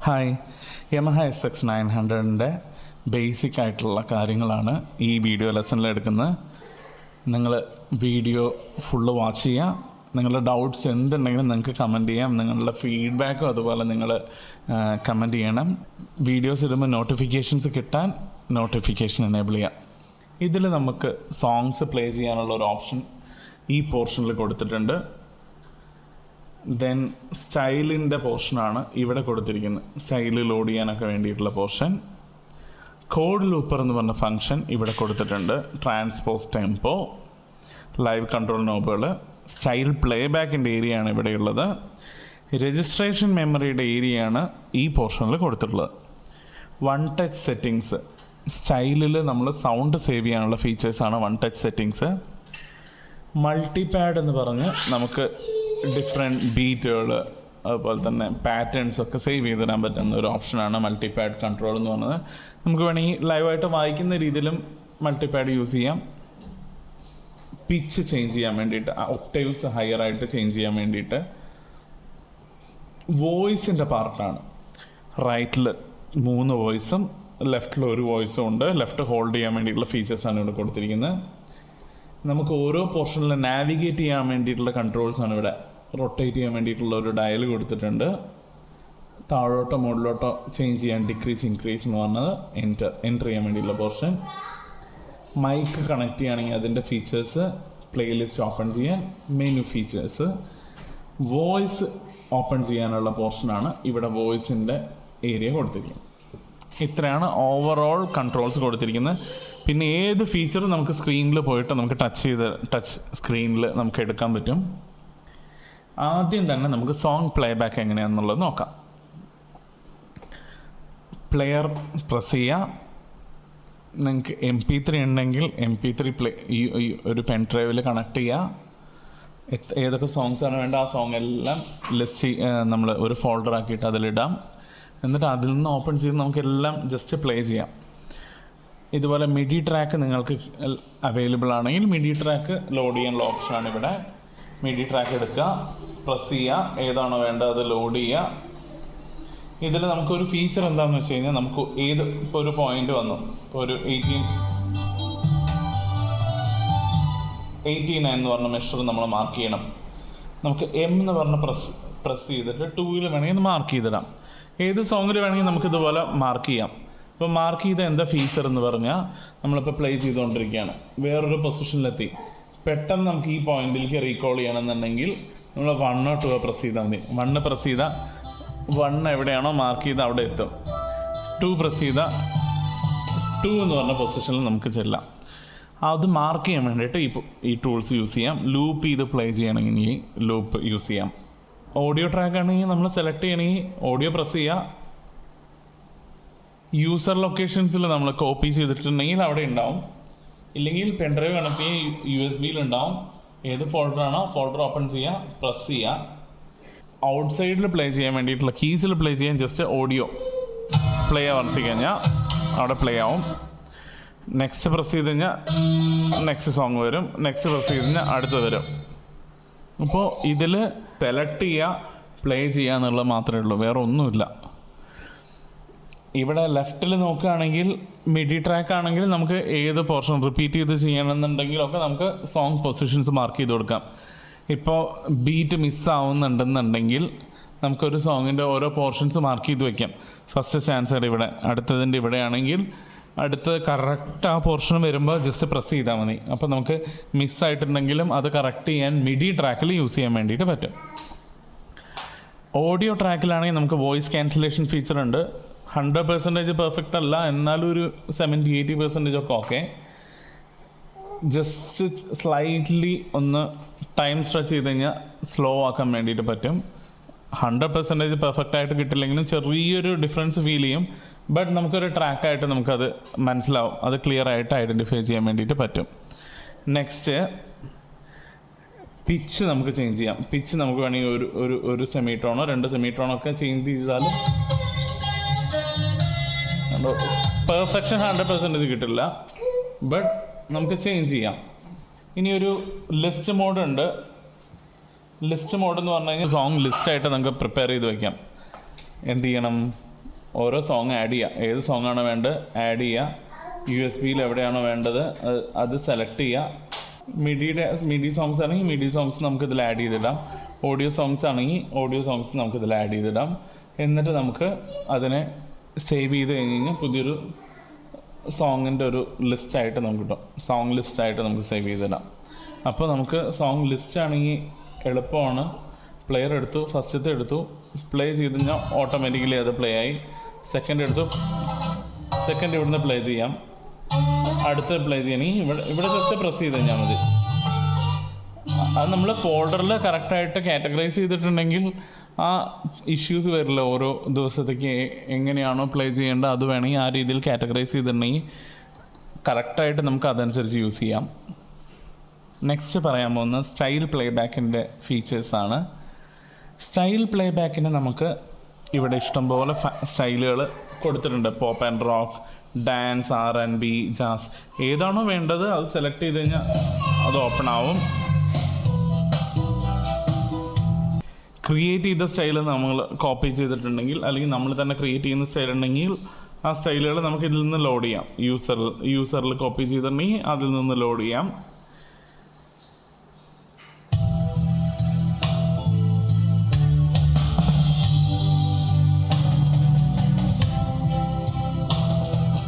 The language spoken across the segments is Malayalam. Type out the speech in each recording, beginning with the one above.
ഹായ്, യമഹ SX900ൻ്റെ ബേസിക് ആയിട്ടുള്ള കാര്യങ്ങളാണ് ഈ വീഡിയോ ലെസണിൽ എടുക്കുന്നത്. നിങ്ങൾ വീഡിയോ ഫുള്ള് വാച്ച് ചെയ്യുക. നിങ്ങളുടെ ഡൗട്ട്സ് എന്തുണ്ടെങ്കിലും നിങ്ങൾക്ക് കമൻറ്റ് ചെയ്യാം. നിങ്ങളുടെ ഫീഡ്ബാക്കും അതുപോലെ നിങ്ങൾ കമൻറ്റ് ചെയ്യണം. വീഡിയോസ് ഇടുമ്പോൾ നോട്ടിഫിക്കേഷൻസ് കിട്ടാൻ നോട്ടിഫിക്കേഷൻ എനേബിൾ ചെയ്യാം. ഇതിൽ നമുക്ക് സോങ്സ് പ്ലേ ചെയ്യാനുള്ള ഒരു ഓപ്ഷൻ ഈ പോർഷനിൽ കൊടുത്തിട്ടുണ്ട്. ദെൻ സ്റ്റൈലിൻ്റെ പോർഷനാണ് ഇവിടെ കൊടുത്തിരിക്കുന്നത്. സ്റ്റൈൽ ലോഡ് ചെയ്യാനൊക്കെ വേണ്ടിയിട്ടുള്ള പോർഷൻ. കോഡ് ലൂപ്പർ എന്ന് പറഞ്ഞ ഫംഗ്ഷൻ ഇവിടെ കൊടുത്തിട്ടുണ്ട്. ട്രാൻസ്പോസ് ടെമ്പോ, ലൈവ് കൺട്രോൾ നോബുകൾ, സ്റ്റൈൽ പ്ലേ ബാക്കിൻ്റെ ഏരിയയാണ് ഇവിടെയുള്ളത്. രജിസ്ട്രേഷൻ മെമ്മറിയുടെ ഏരിയയാണ് ഈ പോർഷനിൽ കൊടുത്തിട്ടുള്ളത്. വൺ ടച്ച് സെറ്റിങ്സ്, സ്റ്റൈലിൽ നമ്മൾ സൗണ്ട് സേവ് ചെയ്യാനുള്ള ഫീച്ചേഴ്സാണ് വൺ ടച്ച് സെറ്റിങ്സ്. മൾട്ടിപാഡ് എന്ന് പറഞ്ഞ് നമുക്ക് ഡിഫറെൻറ്റ് ബീറ്റുകൾ അതുപോലെ തന്നെ പാറ്റേൺസ് ഒക്കെ സേവ് ചെയ്തിടാൻ പറ്റുന്ന ഒരു ഓപ്ഷനാണ് മൾട്ടിപാഡ് കൺട്രോൾ എന്ന് പറയുന്നത്. നമുക്ക് വേണമെങ്കിൽ ലൈവായിട്ട് വായിക്കുന്ന രീതിയിലും മൾട്ടിപാഡ് യൂസ് ചെയ്യാം. പിച്ച് ചേഞ്ച് ചെയ്യാൻ വേണ്ടിയിട്ട്, ഒക്ടേവ്സ് ഹയറായിട്ട് ചേഞ്ച് ചെയ്യാൻ വേണ്ടിയിട്ട്. വോയിസിൻ്റെ പാർട്ടാണ്. റൈറ്റിൽ 3 വോയിസും ലെഫ്റ്റിൽ 1 വോയിസും ഉണ്ട്. ലെഫ്റ്റ് ഹോൾഡ് ചെയ്യാൻ വേണ്ടിയിട്ടുള്ള ഫീച്ചേഴ്സാണ് ഇവിടെ കൊടുത്തിരിക്കുന്നത്. നമുക്ക് ഓരോ പോർഷനിൽ നാവിഗേറ്റ് ചെയ്യാൻ വേണ്ടിയിട്ടുള്ള കൺട്രോൾസാണ് ഇവിടെ. റൊട്ടേറ്റ് ചെയ്യാൻ വേണ്ടിയിട്ടുള്ള ഒരു ഡയൽ കൊടുത്തിട്ടുണ്ട്. താഴോട്ടോ മുകളിലോട്ടോ ചേഞ്ച് ചെയ്യാൻ ഡിക്രീസ് ഇൻക്രീസ് എന്ന് പറഞ്ഞത് എൻ്റർ ചെയ്യാൻ വേണ്ടിയിട്ടുള്ള പോർഷൻ. മൈക്ക് കണക്ട് ചെയ്യുകയാണെങ്കിൽ അതിൻ്റെ ഫീച്ചേഴ്സ്, പ്ലേലിസ്റ്റ് ഓപ്പൺ ചെയ്യാൻ, മെനു ഫീച്ചേഴ്സ്. വോയിസ് ഓപ്പൺ ചെയ്യാനുള്ള പോർഷനാണ് ഇവിടെ വോയിസിൻ്റെ ഏരിയ കൊടുത്തിരിക്കുന്നത്. ഇത്രയാണ് ഓവറോൾ കൺട്രോൾസ് കൊടുത്തിരിക്കുന്നത്. പിന്നെ ഏത് ഫീച്ചറും നമുക്ക് സ്ക്രീനിൽ പോയിട്ട് നമുക്ക് ടച്ച് സ്ക്രീനിൽ നമുക്ക് എടുക്കാൻ പറ്റും. ആദ്യം തന്നെ നമുക്ക് സോങ് പ്ലേ ബാക്ക് എങ്ങനെയാണെന്നുള്ളത് നോക്കാം. പ്ലെയർ പ്രസ് ചെയ്യുക. നിങ്ങൾക്ക് MP3 ഉണ്ടെങ്കിൽ MP3 ഒരു പെൻ ഡ്രൈവിൽ കണക്ട് ചെയ്യുക. ഏതൊക്കെ സോങ്സാണ് വേണ്ട ആ സോങ് എല്ലാം ലിസ്റ്റ് നമ്മൾ ഒരു ഫോൾഡർ ആക്കിയിട്ട് അതിലിടാം. എന്നിട്ട് അതിൽ നിന്ന് ഓപ്പൺ ചെയ്ത് നമുക്കെല്ലാം ജസ്റ്റ് പ്ലേ ചെയ്യാം. ഇതുപോലെ മിഡി ട്രാക്ക് നിങ്ങൾക്ക് അവൈലബിൾ ആണെങ്കിൽ മിഡി ട്രാക്ക് ലോഡ് ചെയ്യാനുള്ള ഓപ്ഷനാണ് ഇവിടെ. മിഡി ട്രാക്ക് എടുക്കുക, പ്രസ് ചെയ്യുക, ഏതാണോ വേണ്ടത് അത് ലോഡ് ചെയ്യുക. ഇതിൽ നമുക്കൊരു ഫീച്ചർ എന്താണെന്ന് വെച്ച് കഴിഞ്ഞാൽ നമുക്ക് ഇപ്പോൾ ഒരു പോയിന്റ് വന്നു, ഇപ്പോൾ ഒരു 89 എന്ന് പറഞ്ഞ മെഷർ നമ്മൾ മാർക്ക് ചെയ്യണം. നമുക്ക് M എന്ന് പറഞ്ഞ പ്രസ് ചെയ്തിട്ട് 2-ൽ വേണമെങ്കിൽ മാർക്ക് ചെയ്തിടാം. ഏത് സോങ്ങിൽ വേണമെങ്കിൽ നമുക്കിതുപോലെ മാർക്ക് ചെയ്യാം. ഇപ്പോൾ മാർക്ക് ചെയ്ത എന്താ ഫീച്ചർ എന്ന് പറഞ്ഞാൽ, നമ്മളിപ്പോൾ പ്ലേ ചെയ്തുകൊണ്ടിരിക്കുകയാണ്, വേറൊരു പൊസിഷനിലെത്തി, പെട്ടെന്ന് നമുക്ക് ഈ പോയിന്റിലേക്ക് റീകോൾ ചെയ്യണമെന്നുണ്ടെങ്കിൽ നമ്മൾ 1 or 2 പ്രസ് ചെയ്താൽ മതി. 1 പ്രസ് ചെയ്താൽ 1 എവിടെയാണോ മാർക്ക് ചെയ്താൽ അവിടെ എത്തും. 2 പ്രസ് ചെയ്താൽ 2 എന്ന് പറഞ്ഞ പൊസിഷനിൽ നമുക്ക് ചെല്ലാം. അത് മാർക്ക് ചെയ്യാൻ വേണ്ടിയിട്ട് ഈ ടൂൾസ് യൂസ് ചെയ്യാം. ലൂപ്പ് ചെയ്ത് പ്ലേ ചെയ്യണമെങ്കിൽ ഈ ലൂപ്പ് യൂസ് ചെയ്യാം. ഓഡിയോ ട്രാക്ക് ആണെങ്കിൽ നമ്മൾ സെലക്ട് ചെയ്യണമെങ്കിൽ ഓഡിയോ പ്രസ് ചെയ്യുക. യൂസർ ലൊക്കേഷൻസിൽ നമ്മൾ കോപ്പി ചെയ്തിട്ടുണ്ടെങ്കിൽ അവിടെ ഉണ്ടാവും. ഇല്ലെങ്കിൽ പെൻഡ്രൈവ് കണക്ട് USB ഉണ്ടാവും. ഏത് ഫോൾഡറാണോ ഫോൾഡർ ഓപ്പൺ ചെയ്യുക, പ്രസ് ചെയ്യുക. ഔട്ട് സൈഡിൽ പ്ലേ ചെയ്യാൻ വേണ്ടിയിട്ടുള്ള കീസിൽ പ്ലേ ചെയ്യാൻ ജസ്റ്റ് ഓഡിയോ പ്ലേ അമർത്തി കഴിഞ്ഞാൽ അവിടെ പ്ലേ ആവും. നെക്സ്റ്റ് പ്രസ് ചെയ്ത് കഴിഞ്ഞാൽ നെക്സ്റ്റ് സോങ് വരും. നെക്സ്റ്റ് പ്രസ് ചെയ്ത് കഴിഞ്ഞാൽ അടുത്ത് വരും. അപ്പോൾ ഇതിൽ സെലക്ട് ചെയ്യുക, പ്ലേ ചെയ്യുക എന്നുള്ളത് മാത്രമേ ഉള്ളൂ, വേറെ ഒന്നുമില്ല. ഇവിടെ ലെഫ്റ്റിൽ നോക്കുകയാണെങ്കിൽ മിഡി ട്രാക്ക് ആണെങ്കിൽ നമുക്ക് ഏത് പോർഷൻ റിപ്പീറ്റ് ചെയ്ത് ചെയ്യണമെന്നുണ്ടെങ്കിലൊക്കെ നമുക്ക് സോങ് പൊസിഷൻസ് മാർക്ക് ചെയ്ത് കൊടുക്കാം. ഇപ്പോൾ ബീറ്റ് മിസ്സാവുന്നുണ്ടെന്നുണ്ടെങ്കിൽ നമുക്കൊരു സോങ്ങിൻ്റെ ഓരോ പോർഷൻസ് മാർക്ക് ചെയ്ത് വയ്ക്കാം. ഫസ്റ്റ് ചാൻസർ ഇവിടെ, അടുത്തതിൻ്റെ ഇവിടെയാണെങ്കിൽ അടുത്ത് കറക്റ്റ് ആ പോർഷൻ വരുമ്പോൾ ജസ്റ്റ് പ്രസ് ചെയ്താൽ മതി. അപ്പോൾ നമുക്ക് മിസ്സായിട്ടുണ്ടെങ്കിലും അത് കറക്റ്റ് ചെയ്യാൻ മിഡി ട്രാക്കിൽ യൂസ് ചെയ്യാൻ വേണ്ടിയിട്ട് പറ്റും. ഓഡിയോ ട്രാക്കിലാണെങ്കിൽ നമുക്ക് വോയിസ് ക്യാൻസലേഷൻ ഫീച്ചർ ഉണ്ട്. 100% പെർഫെക്റ്റ് അല്ല, എന്നാലും ഒരു 70-80% ഒക്കെ ഓക്കെ. ജസ്റ്റ് സ്ലൈറ്റ്ലി ഒന്ന് ടൈം സ്ട്രെച്ച് ചെയ്ത് കഴിഞ്ഞാൽ സ്ലോ ആക്കാൻ വേണ്ടിയിട്ട് പറ്റും. 100% പെർഫെക്റ്റ് ആയിട്ട് കിട്ടില്ലെങ്കിലും ചെറിയൊരു ഡിഫറൻസ് ഫീൽ ചെയ്യും. ബട്ട് നമുക്കൊരു ട്രാക്കായിട്ട് നമുക്കത് മനസ്സിലാവും, അത് ക്ലിയർ ആയിട്ട് ഐഡൻറ്റിഫൈ ചെയ്യാൻ വേണ്ടിയിട്ട് പറ്റും. നെക്സ്റ്റ് പിച്ച് നമുക്ക് ചേഞ്ച് ചെയ്യാം. പിച്ച് നമുക്ക് വേണമെങ്കിൽ ഒരു സെമിടോണോ 2 സെമിടോണോ ഒക്കെ ചേഞ്ച് ചെയ്താൽ പെർഫെക്ഷൻ 100% കിട്ടില്ല, ബട്ട് നമുക്ക് ചേഞ്ച് ചെയ്യാം. ഇനി ഒരു ലിസ്റ്റ് മോഡ് ഉണ്ട്. ലിസ്റ്റ് മോഡ് എന്ന് പറഞ്ഞു കഴിഞ്ഞാൽ സോങ് ലിസ്റ്റായിട്ട് നമുക്ക് പ്രിപ്പയർ ചെയ്ത് വയ്ക്കാം. എന്ത് ചെയ്യണം, ഓരോ സോങ് ആഡ് ചെയ്യുക. ഏത് സോങ്ങാണോ വേണ്ടത് ആഡ് ചെയ്യുക. USB എവിടെയാണോ വേണ്ടത് അത് സെലക്ട് ചെയ്യുക. മിഡി സോങ്സ് ആണെങ്കിൽ മിഡി സോങ്സ് നമുക്കിതിൽ ആഡ് ചെയ്തിടാം. ഓഡിയോ സോങ്സ് ആണെങ്കിൽ ഓഡിയോ സോങ്സ് നമുക്കിതിൽ ആഡ് ചെയ്തിടാം. എന്നിട്ട് നമുക്ക് അതിനെ സേവ് ചെയ്ത് കഴിഞ്ഞ് കഴിഞ്ഞാൽ പുതിയൊരു സോങ്ങിൻ്റെ ഒരു ലിസ്റ്റായിട്ട് നമുക്ക് കിട്ടും. സോങ് ലിസ്റ്റായിട്ട് നമുക്ക് സേവ് ചെയ്തിടാം. അപ്പോൾ നമുക്ക് സോങ് ലിസ്റ്റ് ആണെങ്കിൽ എളുപ്പമാണ്. പ്ലെയർ എടുത്തു, ഫസ്റ്റത്തെ എടുത്തു, പ്ലേ ചെയ്ത് കഴിഞ്ഞാൽ ഓട്ടോമാറ്റിക്കലി അത് പ്ലേ ആയി. സെക്കൻഡ് എടുത്തു, സെക്കൻഡ് ഇവിടുന്ന് പ്ലേ ചെയ്യാം. അടുത്ത് പ്ലേ ചെയ്യണമെങ്കിൽ ഇവിടെ ജസ്റ്റ് പ്രസ് ചെയ്ത് കഴിഞ്ഞാൽ മതി. അത് നമ്മൾ ഫോൾഡറിൽ കറക്റ്റായിട്ട് കാറ്റഗറൈസ് ചെയ്തിട്ടുണ്ടെങ്കിൽ ആ ഇഷ്യൂസ് വരില്ല. ഓരോ ദിവസത്തേക്ക് എങ്ങനെയാണോ പ്ലേ ചെയ്യേണ്ടത് അത് വേണമെങ്കിൽ ആ രീതിയിൽ കാറ്റഗറൈസ് ചെയ്തിട്ടുണ്ടെങ്കിൽ കറക്റ്റായിട്ട് നമുക്ക് അതനുസരിച്ച് യൂസ് ചെയ്യാം. നെക്സ്റ്റ് പറയാൻ പോകുന്നത് സ്റ്റൈൽ പ്ലേ ബാക്കിൻ്റെ ഫീച്ചേഴ്സാണ്. സ്റ്റൈൽ പ്ലേ ബാക്കിന് നമുക്ക് ഇവിടെ ഇഷ്ടംപോലെ സ്റ്റൈലുകൾ കൊടുത്തിട്ടുണ്ട്. Pop and rock, dance, R&B, jazz, ഏതാണോ വേണ്ടത് അത് സെലക്ട് ചെയ്ത് കഴിഞ്ഞാൽ അത് ഓപ്പൺ ആവും. ക്രിയേറ്റ് ചെയ്ത സ്റ്റൈൽ നമ്മൾ കോപ്പി ചെയ്തിട്ടുണ്ടെങ്കിൽ അല്ലെങ്കിൽ നമ്മൾ തന്നെ ക്രിയേറ്റ് ചെയ്യുന്ന സ്റ്റൈൽ ഉണ്ടെങ്കിൽ ആ സ്റ്റൈലുകൾ നമുക്ക് ഇതിൽ നിന്ന് ലോഡ് ചെയ്യാം. യൂസറിൽ കോപ്പി ചെയ്തിട്ടുണ്ടെങ്കിൽ അതിൽ നിന്ന് ലോഡ് ചെയ്യാം.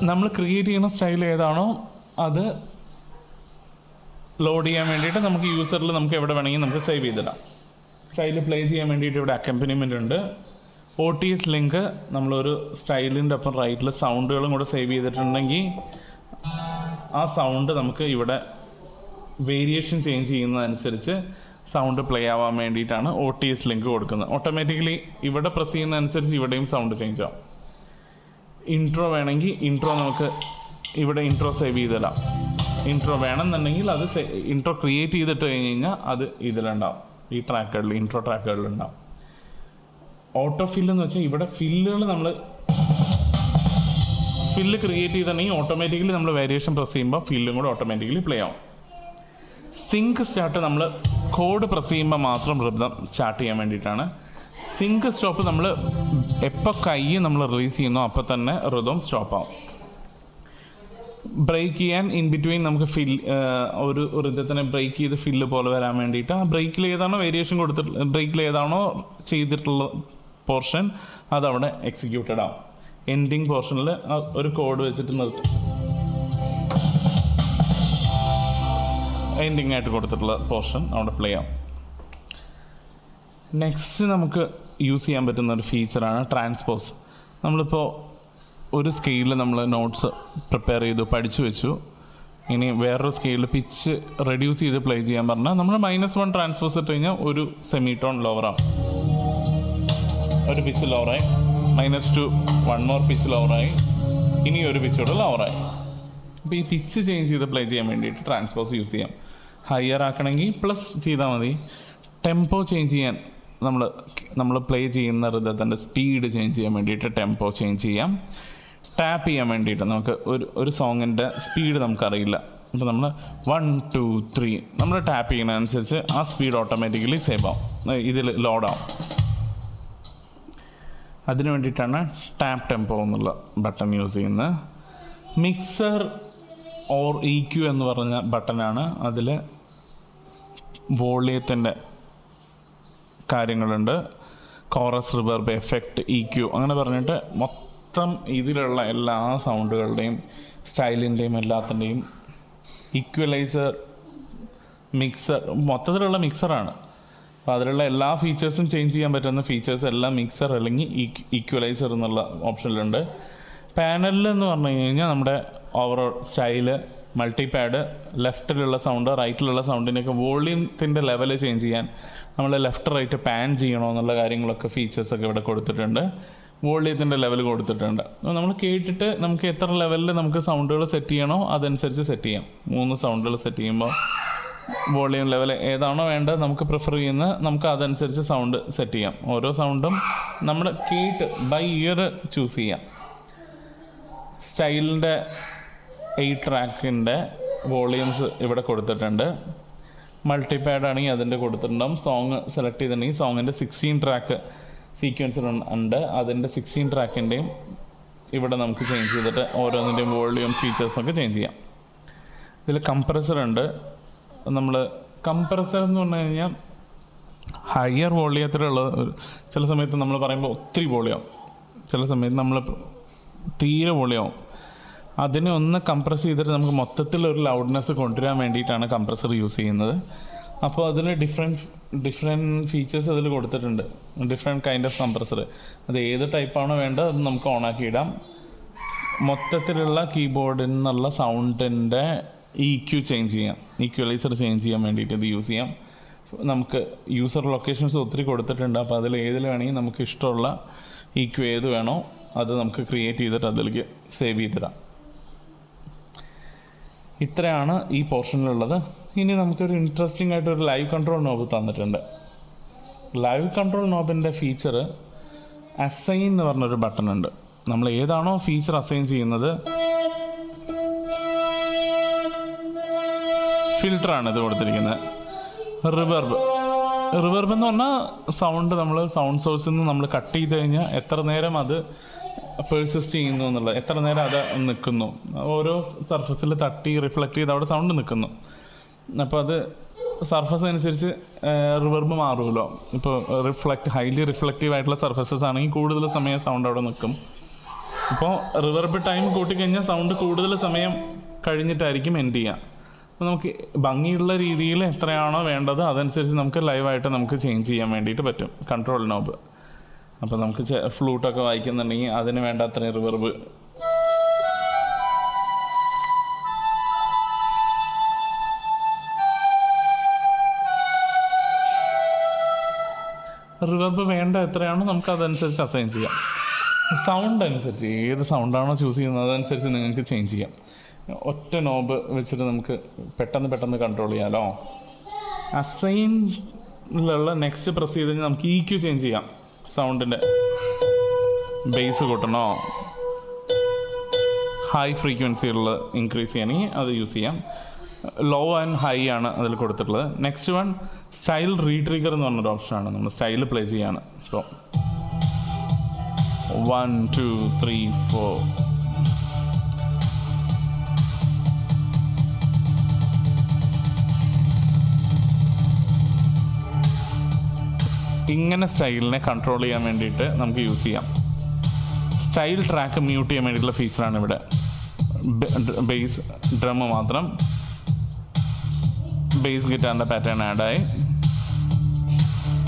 നമ്മൾ ക്രിയേറ്റ് ചെയ്യുന്ന സ്റ്റൈൽ ഏതാണോ അത് ലോഡ് ചെയ്യാൻ വേണ്ടിയിട്ട് നമുക്ക് യൂസറിൽ നമുക്ക് എവിടെ വേണമെങ്കിൽ നമുക്ക് സേവ് ചെയ്തിടാം. സ്റ്റൈൽ പ്ലേ ചെയ്യാൻ വേണ്ടിയിട്ട് ഇവിടെ അക്കമ്പനിമെൻ്റ് ഉണ്ട്. OTS ലിങ്ക് നമ്മളൊരു സ്റ്റൈലിൻ്റെ ഒപ്പം റൈറ്റിൽ സൗണ്ടുകളും കൂടെ സേവ് ചെയ്തിട്ടുണ്ടെങ്കിൽ ആ സൗണ്ട് നമുക്ക് ഇവിടെ വേരിയേഷൻ ചേഞ്ച് ചെയ്യുന്നതനുസരിച്ച് സൗണ്ട് പ്ലേ ആവാൻ വേണ്ടിയിട്ടാണ് OTS ലിങ്ക് കൊടുക്കുന്നത്. ഓട്ടോമാറ്റിക്കലി ഇവിടെ പ്രസ് ചെയ്യുന്നതനുസരിച്ച് ഇവിടെയും സൗണ്ട് ചേഞ്ച് ആവും. ഇൻട്രോ വേണമെങ്കിൽ ഇൻട്രോ നമുക്ക് ഇവിടെ ഇൻട്രോ സേവ് ചെയ്തിടാം. ഇൻട്രോ വേണമെന്നുണ്ടെങ്കിൽ അത് ഇൻട്രോ ക്രിയേറ്റ് ചെയ്തിട്ട് കഴിഞ്ഞ് കഴിഞ്ഞാൽ അത് ഇതിലുണ്ടാവും. ഈ ട്രാക്കുകളിൽ ഇൻട്രോ ട്രാക്കുകളിലുണ്ടാവും. ഓട്ടോ ഫില്ല് എന്ന് വെച്ചാൽ ഇവിടെ ഫില്ലുകൾ നമ്മൾ ഫില്ല് ക്രിയേറ്റ് ചെയ്തിട്ടുണ്ടെങ്കിൽ ഓട്ടോമാറ്റിക്കലി നമ്മൾ വേരിയേഷൻ പ്രസ് ചെയ്യുമ്പോൾ ഫില്ലും കൂടെ ഓട്ടോമാറ്റിക്കലി പ്ലേ ആവും. സിങ്ക് സ്റ്റാർട്ട് നമ്മൾ കോഡ് പ്രസ് ചെയ്യുമ്പോൾ മാത്രം റിതം സ്റ്റാർട്ട് ചെയ്യാൻ വേണ്ടിയിട്ടാണ്. സിങ്ക് സ്റ്റോപ്പ് നമ്മൾ എപ്പോൾ കൈ നമ്മൾ റിലീസ് ചെയ്യുന്നോ അപ്പോൾ തന്നെ റിതം സ്റ്റോപ്പ് ആവും. ബ്രേക്ക് ചെയ്യാൻ ഇൻ ബിറ്റ്വീൻ നമുക്ക് ഒരു റിതത്തിനെ ബ്രേക്ക് ചെയ്ത് ഫില്ല് പോലെ വരാൻ വേണ്ടിയിട്ട് ആ ബ്രേക്കിൽ ഏതാണോ വേരിയേഷൻ ബ്രേക്കിൽ ഏതാണോ ചെയ്തിട്ടുള്ള പോർഷൻ അതവിടെ എക്സിക്യൂട്ടഡ് ആവും. എൻഡിങ് പോർഷനിൽ ഒരു കോഡ് വെച്ചിട്ട് നിർത്തും. എൻഡിങ് ആയിട്ട് കൊടുത്തിട്ടുള്ള പോർഷൻ അവിടെ പ്ലേ ആവും. നെക്സ്റ്റ് നമുക്ക് യൂസ് ചെയ്യാൻ പറ്റുന്ന ഒരു ഫീച്ചറാണ് ട്രാൻസ്പോസ്. നമ്മളിപ്പോൾ ഒരു സ്കെയിലിൽ നമ്മൾ നോട്ട്സ് പ്രിപ്പയർ ചെയ്തു, പഠിച്ചു വെച്ചു. ഇനി വേറൊരു സ്കെയിലിൽ പിച്ച് റെഡ്യൂസ് ചെയ്ത് പ്ലേ ചെയ്യാൻ പറഞ്ഞാൽ നമ്മൾ -1 ട്രാൻസ്പോസ് ഇട്ട് കഴിഞ്ഞാൽ ഒരു സെമിടോൺ ലോവറാവും. ഒരു പിച്ച് ലോവറായി, -2 1 മോർ പിച്ച് ലോവറായി, ഇനി ഒരു പിച്ചോട് ലോവറായി. അപ്പോൾ ഈ പിച്ച് ചേഞ്ച് ചെയ്ത് പ്ലേ ചെയ്യാൻ വേണ്ടിയിട്ട് ട്രാൻസ്പോസ് യൂസ് ചെയ്യാം. ഹയർ ആക്കണമെങ്കിൽ പ്ലസ് ചെയ്താൽ മതി. ടെമ്പോ ചേഞ്ച് ചെയ്യാൻ നമ്മൾ പ്ലേ ചെയ്യുന്ന റിതത്തിൻ്റെ സ്പീഡ് ചേഞ്ച് ചെയ്യാൻ വേണ്ടിയിട്ട് ടെമ്പോ ചേഞ്ച് ചെയ്യാം. ടാപ്പ് ചെയ്യാൻ വേണ്ടിയിട്ട് നമുക്ക് ഒരു സോങ്ങിൻ്റെ സ്പീഡ് നമുക്കറിയില്ല. അപ്പോൾ നമ്മൾ 1 2 3 നമ്മൾ ടാപ്പ് ചെയ്യുന്നതനുസരിച്ച് ആ സ്പീഡ് ഓട്ടോമാറ്റിക്കലി സേവ് ആവും, ഇതിൽ ലോഡാവും. അതിന് വേണ്ടിയിട്ടാണ് ടാപ്പ് ടെമ്പോ എന്നുള്ള ബട്ടൺ യൂസ് ചെയ്യുന്നത്. മിക്സർ ഓർ EQ എന്ന് പറഞ്ഞ ബട്ടനാണ്. അതിൽ വോളിയത്തിൻ്റെ കാര്യങ്ങളുണ്ട്. കോറസ്, റിവർബ്, എഫക്റ്റ്, EQ അങ്ങനെ പറഞ്ഞിട്ട് മൊത്തം ഇതിലുള്ള എല്ലാ സൗണ്ടുകളുടെയും സ്റ്റൈലിൻ്റെയും എല്ലാത്തിൻ്റെയും ഈക്വലൈസർ, മിക്സർ, മൊത്തത്തിലുള്ള മിക്സറാണ്. അപ്പോൾ അതിലുള്ള എല്ലാ ഫീച്ചേഴ്സും ചേഞ്ച് ചെയ്യാൻ പറ്റുന്ന ഫീച്ചേഴ്സ് എല്ലാം മിക്സർ അല്ലെങ്കിൽ ഈക്വലൈസർ എന്നുള്ള ഓപ്ഷനിലുണ്ട്. പാനലിൽ എന്ന് പറഞ്ഞു കഴിഞ്ഞാൽ നമ്മുടെ ഓവറോൾ സ്റ്റൈല്, മൾട്ടിപാഡ്, ലെഫ്റ്റിലുള്ള സൗണ്ട്, റൈറ്റിലുള്ള സൗണ്ടിൻ്റെയൊക്കെ വോളിയത്തിൻ്റെ ലെവല് ചേഞ്ച് ചെയ്യാൻ നമ്മൾ ലെഫ്റ്റ് റൈറ്റ് പാൻ ചെയ്യണോ എന്നുള്ള കാര്യങ്ങളൊക്കെ ഫീച്ചേഴ്സൊക്കെ ഇവിടെ കൊടുത്തിട്ടുണ്ട്. വോളിയത്തിൻ്റെ ലെവൽ കൊടുത്തിട്ടുണ്ട്. നമ്മൾ കേട്ടിട്ട് നമുക്ക് എത്ര ലെവലിൽ നമുക്ക് സൗണ്ടുകൾ സെറ്റ് ചെയ്യണോ അതനുസരിച്ച് സെറ്റ് ചെയ്യാം. 3 സൗണ്ടുകൾ സെറ്റ് ചെയ്യുമ്പോൾ വോളിയം ലെവൽ ഏതാണോ വേണ്ടത് നമുക്ക് പ്രിഫർ ചെയ്യുന്ന നമുക്ക് അതനുസരിച്ച് സൗണ്ട് സെറ്റ് ചെയ്യാം. ഓരോ സൗണ്ടും നമ്മൾ കേട്ട് ബൈ ഇയർ ചൂസ് ചെയ്യാം. സ്റ്റൈലിൻ്റെ 8 ട്രാക്കിൻ്റെ വോളിയംസ് ഇവിടെ കൊടുത്തിട്ടുണ്ട്. മൾട്ടിപാഡ് ആണെങ്കിൽ അതിൻ്റെ കൊടുത്തിട്ടുണ്ടാവും. സോങ് സെലക്ട് ചെയ്തിട്ടുണ്ടെങ്കിൽ സോങ്ങിൻ്റെ 16 ട്രാക്ക് സീക്വൻസ് ഉണ്ട്. അതിൻ്റെ 16 ട്രാക്കിൻ്റെയും ഇവിടെ നമുക്ക് ചേഞ്ച് ചെയ്തിട്ട് ഓരോന്നിൻ്റെയും വോളിയം ഫീച്ചേഴ്സൊക്കെ ചേഞ്ച് ചെയ്യാം. ഇതിൽ കംപ്രസർ ഉണ്ട്. നമ്മൾ കംപ്രസർ എന്ന് പറഞ്ഞു കഴിഞ്ഞാൽ ഹയർ വോളിയത്തിലുള്ള ചില സമയത്ത് നമ്മൾ പറയുമ്പോൾ ഒത്തിരി വോളിയാവും, ചില സമയത്ത് നമ്മൾ തീരെ വോളിയാവും. അതിനെ ഒന്ന് കംപ്രസ് ചെയ്തിട്ട് നമുക്ക് മൊത്തത്തിലൊരു ലൗഡ്നെസ് കൊണ്ടുവരാൻ വേണ്ടിയിട്ടാണ് കംപ്രസർ യൂസ് ചെയ്യുന്നത്. അപ്പോൾ അതിന് ഡിഫറെൻറ്റ് ഫീച്ചേഴ്സ് അതിൽ കൊടുത്തിട്ടുണ്ട്, ഡിഫറെൻറ്റ് കൈൻഡ് ഓഫ് കംപ്രസർ. അത് ഏത് ടൈപ്പാണോ വേണ്ടത് അത് നമുക്ക് ഓണാക്കി ഇടാം. മൊത്തത്തിലുള്ള കീബോർഡിൽ നിന്നുള്ള സൗണ്ടിൻ്റെ EQ ചേഞ്ച് ചെയ്യാം, ഈക്വലൈസർ ചേഞ്ച് ചെയ്യാൻ വേണ്ടിയിട്ട് ഇത് യൂസ് ചെയ്യാം. നമുക്ക് യൂസർ ലൊക്കേഷൻസ് ഒത്തിരി കൊടുത്തിട്ടുണ്ട്. അപ്പോൾ അതിൽ ഏതിൽ വേണമെങ്കിൽ നമുക്ക് ഇഷ്ടമുള്ള EQ ഏത് വേണോ അത് നമുക്ക് ക്രിയേറ്റ് ചെയ്തിട്ട് അതിലേക്ക് സേവ് ചെയ്തിടാം. ഇത്രയാണ് ഈ പോർഷനിലുള്ളത്. ഇനി നമുക്കൊരു ഇൻട്രസ്റ്റിംഗ് ആയിട്ടൊരു ലൈവ് കൺട്രോൾ നോബ് തന്നിട്ടുണ്ട്. ലൈവ് കൺട്രോൾ നോബിൻ്റെ ഫീച്ചർ അസൈൻ എന്ന് പറഞ്ഞൊരു ബട്ടൺ ഉണ്ട്. നമ്മൾ ഏതാണോ ഫീച്ചർ അസൈൻ ചെയ്യുന്നത്, ഫിൽറ്ററാണ് ഇത് കൊടുത്തിരിക്കുന്നത്. റിവർബ് എന്ന് പറഞ്ഞാൽ സൗണ്ട് നമ്മൾ സൗണ്ട് സോഴ്സിൽ നിന്ന് നമ്മൾ കട്ട് ചെയ്ത് കഴിഞ്ഞാൽ എത്ര നേരം അത് പേഴ്സിസ്റ്റ് ചെയ്യുന്നു എന്നുള്ളത്, എത്ര നേരം അത് നിൽക്കുന്നു, ഓരോ സർഫസിൽ തട്ടി റിഫ്ലക്റ്റ് ചെയ്ത് അവിടെ സൗണ്ട് നിൽക്കുന്നു. അപ്പോൾ അത് സർഫസ് അനുസരിച്ച് റിവർബ് മാറുമല്ലോ. ഇപ്പോൾ ഹൈലി റിഫ്ലക്റ്റീവ് ആയിട്ടുള്ള സർഫസസ് ആണെങ്കിൽ കൂടുതൽ സമയം സൗണ്ട് അവിടെ നിൽക്കും. അപ്പോൾ റിവർബ് ടൈം കൂട്ടിക്കഴിഞ്ഞാൽ സൗണ്ട് കൂടുതൽ സമയം കഴിഞ്ഞിട്ടായിരിക്കും എൻഡ് ചെയ്യുക. അപ്പോൾ നമുക്ക് ഭംഗിയുള്ള രീതിയിൽ എത്രയാണോ വേണ്ടത് അതനുസരിച്ച് നമുക്ക് ലൈവായിട്ട് നമുക്ക് ചേഞ്ച് ചെയ്യാൻ വേണ്ടിയിട്ട് പറ്റും കൺട്രോൾ നോബ്. അപ്പോൾ നമുക്ക് ഫ്ലൂട്ടൊക്കെ വായിക്കുന്നുണ്ടെങ്കിൽ അതിന് വേണ്ട അത്രയും റിവർബ് വേണ്ട എത്രയാണോ നമുക്ക് അതനുസരിച്ച് അസൈൻ ചെയ്യാം. സൗണ്ട് അനുസരിച്ച് ഏത് സൗണ്ടാണോ ചൂസ് ചെയ്യുന്നത് അതനുസരിച്ച് നിങ്ങൾക്ക് ചേഞ്ച് ചെയ്യാം. ഒറ്റ നോബ് വെച്ചിട്ട് നമുക്ക് പെട്ടെന്ന് കൺട്രോൾ ചെയ്യാമല്ലോ. അസൈനിലുള്ള നെക്സ്റ്റ് പ്രസ് ചെയ്ത് കഴിഞ്ഞാൽ നമുക്ക് EQ ചേഞ്ച് ചെയ്യാം. സൗണ്ടിൻ്റെ ബേസ് കൂട്ടണോ ഹൈ ഫ്രീക്വൻസിയുള്ള ഇൻക്രീസ് ചെയ്യണമെങ്കിൽ അത് യൂസ് ചെയ്യാം. ലോ ആൻഡ് ഹൈ ആണ് അതിൽ കൊടുത്തിട്ടുള്ളത്. നെക്സ്റ്റ് വൺ സ്റ്റൈൽ റീട്രിഗർ എന്ന് പറഞ്ഞൊരു ഓപ്ഷനാണ്. നമ്മൾ സ്റ്റൈൽ പ്ലേ ചെയ്യാണ്. സോ 1 2 3 4 ഇങ്ങനെ സ്റ്റൈലിനെ കൺട്രോൾ ചെയ്യാൻ വേണ്ടിയിട്ട് നമുക്ക് യൂസ് ചെയ്യാം. സ്റ്റൈൽ ട്രാക്ക് മ്യൂട്ട് ചെയ്യാൻ വേണ്ടിയിട്ടുള്ള ഫീച്ചറാണ് ഇവിടെ. ബേസ് ഡ്രം മാത്രം, ബേസ് ഗിറ്റാറിൻ്റെ പാറ്റേൺ ആഡായി,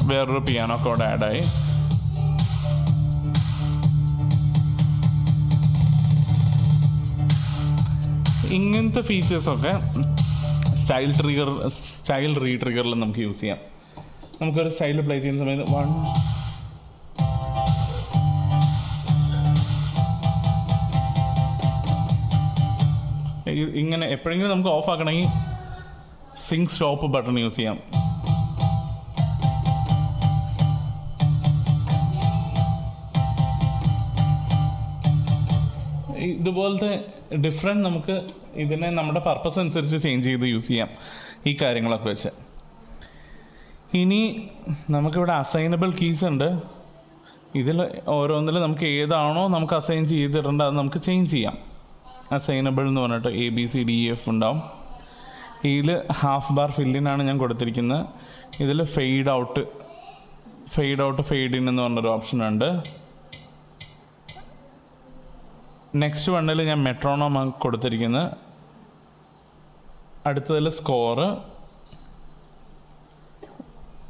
വേറൊരു പിയാനോ കോഡ് ആഡായി. ഇങ്ങനത്തെ ഫീച്ചേഴ്സൊക്കെ സ്റ്റൈൽ റീട്രിഗറിൽ നമുക്ക് യൂസ് ചെയ്യാം. നമുക്കൊരു സ്റ്റൈൽ പ്ലേ ചെയ്യുന്ന സമയത്ത് ഇങ്ങനെ എപ്പോഴെങ്കിലും നമുക്ക് ഓഫ് ആക്കണമെങ്കിൽ സിങ്ക് സ്റ്റോപ്പ് ബട്ടൺ യൂസ് ചെയ്യാം. ഇതുപോലത്തെ ഡിഫറെൻറ്റ് നമുക്ക് ഇതിനെ നമ്മുടെ പർപ്പസ് അനുസരിച്ച് ചേഞ്ച് ചെയ്ത് യൂസ് ചെയ്യാം ഈ കാര്യങ്ങളൊക്കെ വെച്ച്. ഇനി നമുക്കിവിടെ അസൈനബിൾ കീസ് ഉണ്ട്. ഇതിൽ ഓരോന്നിൽ നമുക്ക് ഏതാണോ നമുക്ക് അസൈൻ ചെയ്തിട്ടുണ്ട് അത് നമുക്ക് ചേഞ്ച് ചെയ്യാം. അസൈനബിൾ എന്ന് പറഞ്ഞിട്ട് ABCDEF ഉണ്ടാവും. ഇതിൽ ഹാഫ് ബാർ ഫില്ലിനാണ് ഞാൻ കൊടുത്തിരിക്കുന്നത്. ഇതിൽ ഫെയ്ഡ് ഔട്ട് ഫെയ്ഡ് ഇൻ എന്ന് പറഞ്ഞൊരു ഓപ്ഷൻ ഉണ്ട്. നെക്സ്റ്റ് വണ്ണിൽ ഞാൻ മെട്രോണോം കൊടുത്തിരിക്കുന്നത്. അടുത്തതിൽ സ്കോറ്,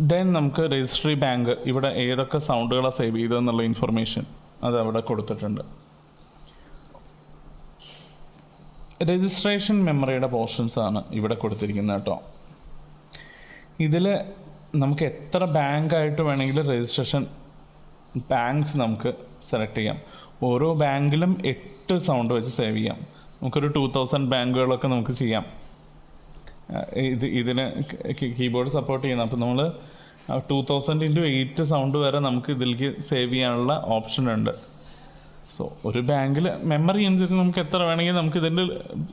ദെൻ നമുക്ക് രജിസ്ട്രി ബാങ്ക്, ഇവിടെ ഏതൊക്കെ സൗണ്ടുകളാണ് സേവ് ചെയ്തതെന്നുള്ള ഇൻഫർമേഷൻ അത് അവിടെ കൊടുത്തിട്ടുണ്ട്. രജിസ്ട്രേഷൻ മെമ്മറിയുടെ പോർഷൻസാണ് ഇവിടെ കൊടുത്തിരിക്കുന്നത് കേട്ടോ. ഇതിൽ നമുക്ക് എത്ര ബാങ്കായിട്ട് വേണമെങ്കിലും രജിസ്ട്രേഷൻ ബാങ്ക്സ് നമുക്ക് സെലക്ട് ചെയ്യാം. ഓരോ ബാങ്കിലും 8 സൗണ്ട് വെച്ച് സേവ് ചെയ്യാം. നമുക്കൊരു 2000 ബാങ്കുകളൊക്കെ നമുക്ക് ചെയ്യാം. ഇതിന് കീബോർഡ് സപ്പോർട്ട് ചെയ്യുന്നത്. അപ്പോൾ നമ്മൾ 2000 × 8 സൗണ്ട് വരെ നമുക്ക് ഇതിലേക്ക് സേവ് ചെയ്യാനുള്ള ഓപ്ഷൻ ഉണ്ട്. സോ ഒരു ബാങ്കിൽ മെമ്മറി അനുസരിച്ച് നമുക്ക് എത്ര വേണമെങ്കിൽ നമുക്ക്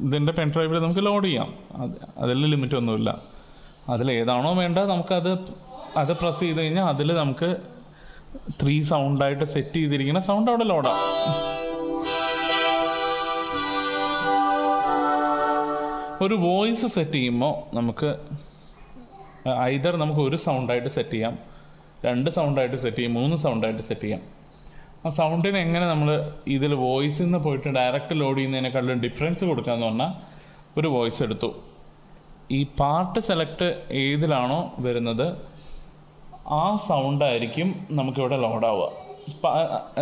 ഇതിൻ്റെ പെൻ ഡ്രൈവിൽ നമുക്ക് ലോഡ് ചെയ്യാം. അതിൽ ലിമിറ്റ് ഒന്നുമില്ല. അതിലേതാണോ വേണ്ടത് അത് പ്രസ് ചെയ്ത് കഴിഞ്ഞാൽ അതിൽ നമുക്ക് 3 സൗണ്ടായിട്ട് സെറ്റ് ചെയ്തിരിക്കുന്ന സൗണ്ട് അവിടെ ലോഡാം. ഒരു വോയിസ് സെറ്റ് ചെയ്യുമ്പോൾ നമുക്ക് ഐദർ നമുക്ക് ഒരു സൗണ്ടായിട്ട് സെറ്റ് ചെയ്യാം, 2 സൗണ്ടായിട്ട് സെറ്റ് ചെയ്യാം, 3 സൗണ്ടായിട്ട് സെറ്റ് ചെയ്യാം. ആ സൗണ്ടിന് എങ്ങനെ നമ്മൾ ഇതിൽ വോയിസിൽ നിന്ന് പോയിട്ട് ഡയറക്റ്റ് ലോഡ് ചെയ്യുന്നതിനേക്കാളും ഡിഫറൻസ് കൊടുക്കാമെന്ന് പറഞ്ഞാൽ, ഒരു വോയിസ് എടുത്തു, ഈ പാർട്ട് സെലക്ട് ഏതിലാണോ വരുന്നത് ആ സൗണ്ടായിരിക്കും നമുക്കിവിടെ ലോഡാവുക.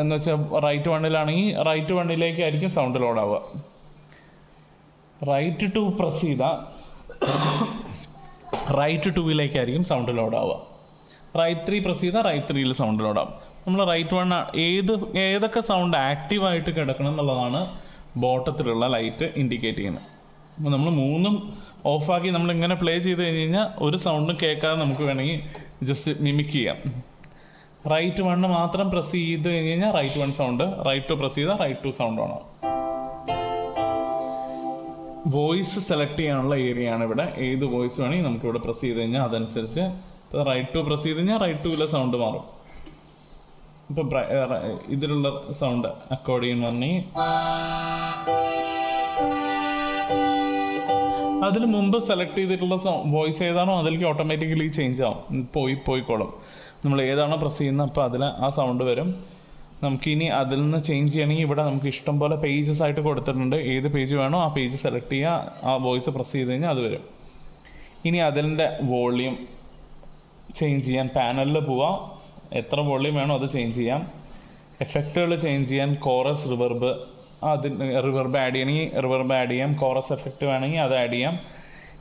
എന്ന് വെച്ചാൽ റൈറ്റ് 1-ലാണെങ്കിൽ റൈറ്റ് 1-ലേക്കായിരിക്കും സൗണ്ട് ലോഡാവുക. റൈറ്റ് 2 പ്രസ് ചെയ്താൽ റൈറ്റ് 2-ലേക്കായിരിക്കും സൗണ്ട് ലോഡാവുക. റൈറ്റ് 3 പ്രസ് ചെയ്താൽ റൈറ്റ് 3-ൽ സൗണ്ട് ലോഡാവും. നമ്മൾ റൈറ്റ് 1 ഏതൊക്കെ സൗണ്ട് ആക്റ്റീവായിട്ട് കിടക്കണം എന്നുള്ളതാണ് ബോട്ടത്തിലുള്ള ലൈറ്റ് ഇൻഡിക്കേറ്റ് ചെയ്യുന്നത്. അപ്പോൾ നമ്മൾ 3ഉം ഓഫാക്കി നമ്മളിങ്ങനെ പ്ലേ ചെയ്ത് കഴിഞ്ഞ് കഴിഞ്ഞാൽ ഒരു സൗണ്ടും കേൾക്കാതെ നമുക്ക് വേണമെങ്കിൽ ജസ്റ്റ് മിമിക് ചെയ്യാം. റൈറ്റ് 1 മാത്രം പ്രസ് ചെയ്ത് കഴിഞ്ഞ് കഴിഞ്ഞാൽ റൈറ്റ് 1 സൗണ്ട്, റൈറ്റ് 2 പ്രസ് ചെയ്താൽ റൈറ്റ് 2 സൗണ്ട് ആണ്. വോയിസ് സെലക്ട് ചെയ്യാനുള്ള ഏരിയ ആണ് ഇവിടെ. ഏത് വോയിസ് വേണമെങ്കിൽ നമുക്കിവിടെ പ്രസ് ചെയ്ത് കഴിഞ്ഞാൽ അതനുസരിച്ച് ഇപ്പോൾ റൈറ്റ് 2 പ്രസ് ചെയ്ത് കഴിഞ്ഞാൽ റൈറ്റ് 2-ലെ സൗണ്ട് മാറും. ഇപ്പം ഇതിലുള്ള സൗണ്ട് അക്കോർഡിയൻ പറഞ്ഞ് അതിൽ മുമ്പ് സെലക്ട് ചെയ്തിട്ടുള്ള വോയിസ് ഏതാണോ അതിലേക്ക് ഓട്ടോമാറ്റിക്കലി ചേഞ്ച് ആവും, പോയിക്കോളും. നമ്മൾ ഏതാണോ പ്രസ് ചെയ്യുന്നത് അപ്പോൾ അതിൽ ആ സൗണ്ട് വരും. നമുക്കിനി അതിൽ നിന്ന് ചേഞ്ച് ചെയ്യണമെങ്കിൽ ഇവിടെ നമുക്ക് ഇഷ്ടം പോലെ പേജസ് ആയിട്ട് കൊടുത്തിട്ടുണ്ട്. ഏത് പേജ് വേണോ ആ പേജ് സെലക്ട് ചെയ്യുക, ആ വോയിസ് പ്രസ് ചെയ്ത് കഴിഞ്ഞാൽ അത് വരും. ഇനി അതിൻ്റെ വോളിയം ചേഞ്ച് ചെയ്യാൻ പാനലിൽ പോവാം, എത്ര വോളിയം വേണോ അത് ചേഞ്ച് ചെയ്യാം. എഫക്റ്റുകൾ ചേഞ്ച് ചെയ്യാൻ കോറസ്, റിവർബ്, റിവർബ് ആഡ് ചെയ്യണമെങ്കിൽ റിവർബ് ആഡ് ചെയ്യാം, കോറസ് എഫക്റ്റ് വേണമെങ്കിൽ അത് ആഡ് ചെയ്യാം.